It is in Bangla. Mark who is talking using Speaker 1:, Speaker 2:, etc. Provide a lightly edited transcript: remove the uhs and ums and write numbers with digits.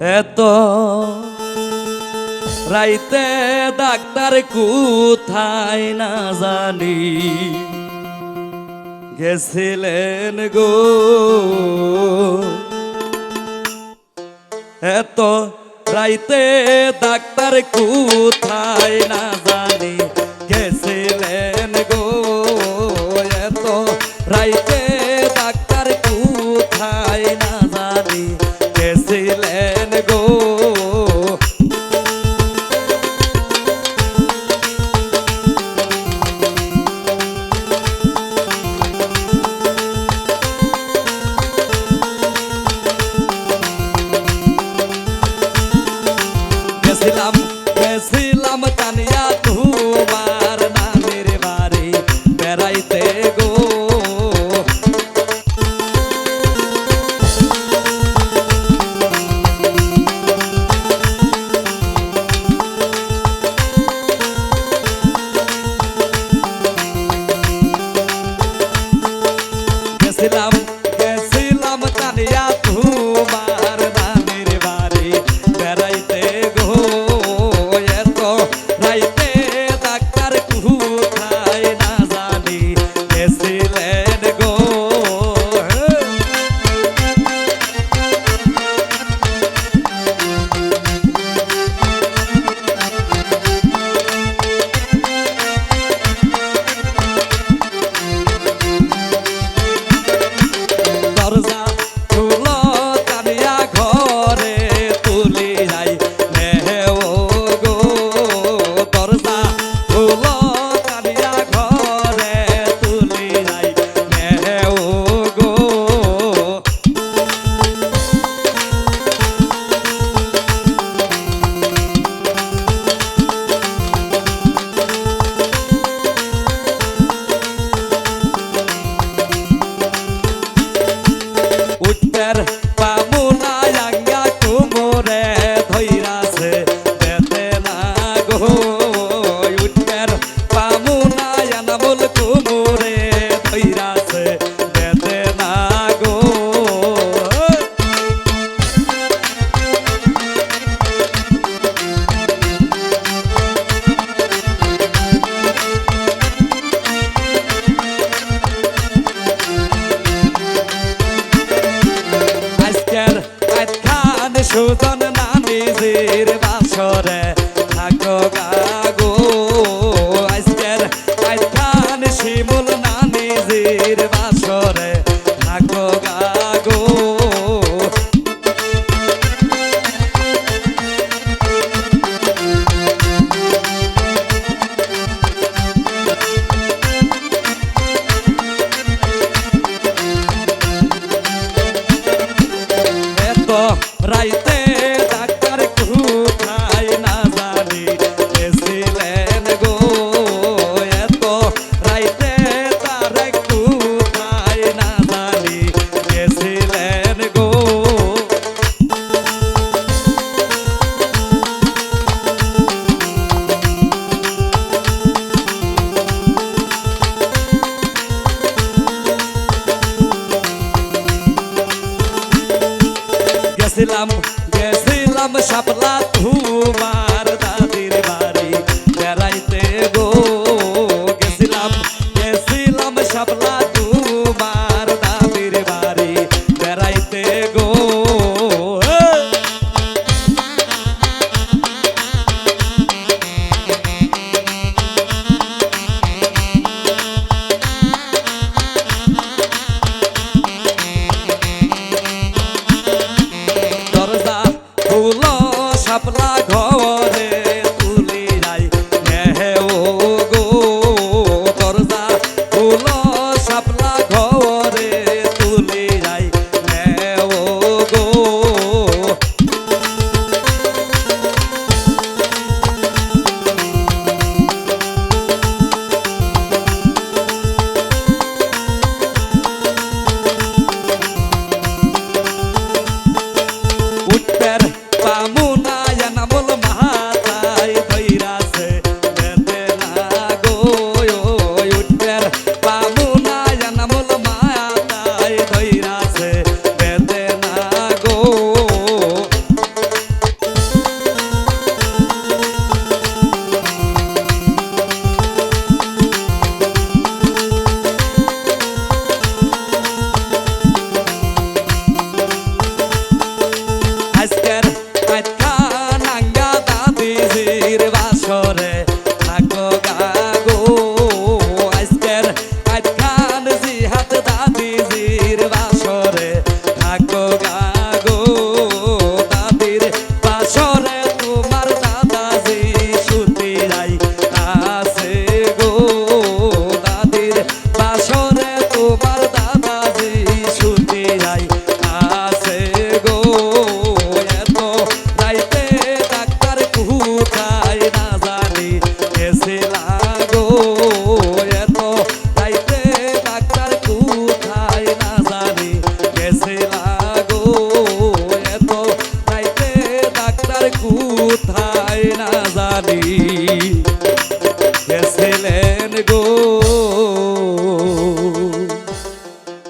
Speaker 1: এত রাইতে ডাক্তার কোথায় না জানি গেছিলেন গো। এত রাইতে ডাক্তার কোথায় না জানি গেছিলেন গো। এত রাইতে ডাক্তার কোথায় না জানি গেছিলেন গো। গেছিলাম কানিয়া তোমার নামের বাড়ি বেড়াইতে গো। গেছিলাম কানিয়া তোমার নামের বাড়ি বেড়াইতে গো। রাইতে ডাক্তার কোথায় না জানি গেছিলেন গো। দরজা খুলো কানিয়া ঘরে তুলি যাই নেও গো। দরজা খুলো কানিয়া ঘরে তুলি যাই নেও গো। উত্তর পামুনা আঙ্গা কুমোরে ধৈরাছে দেতে না গো। উত্তর পামুনা আনামুল কুমোরে ধৈরাছে দেতে না গো। আজকের আখ্যান সুজন না নিজের বাসরে থাকো গাগো। আজকের আখ্যান শিমুল না নিজের বাসরে থাকো গাগো। রাইতে ডাক্তার কোথায় না জানি গেছিলেন গো। এত রাইতে তার কোথায় না জানি গেছিলেন গো। গেছিলাম শাপলা তোমার দাদির বাড়ি বেড়াইতে গো। গেছিলাম শাপলা তোমার দাদির বাড়ি বেড়াইতে গো। দরজা খুলো শাপলা ঘরে তুলি যাই নেও গো। দরজা খুলো শাপলা ঘরে তুলি যাই নেও গো। উত্তর পামুনা আনামুল মহা কোথায় না জানি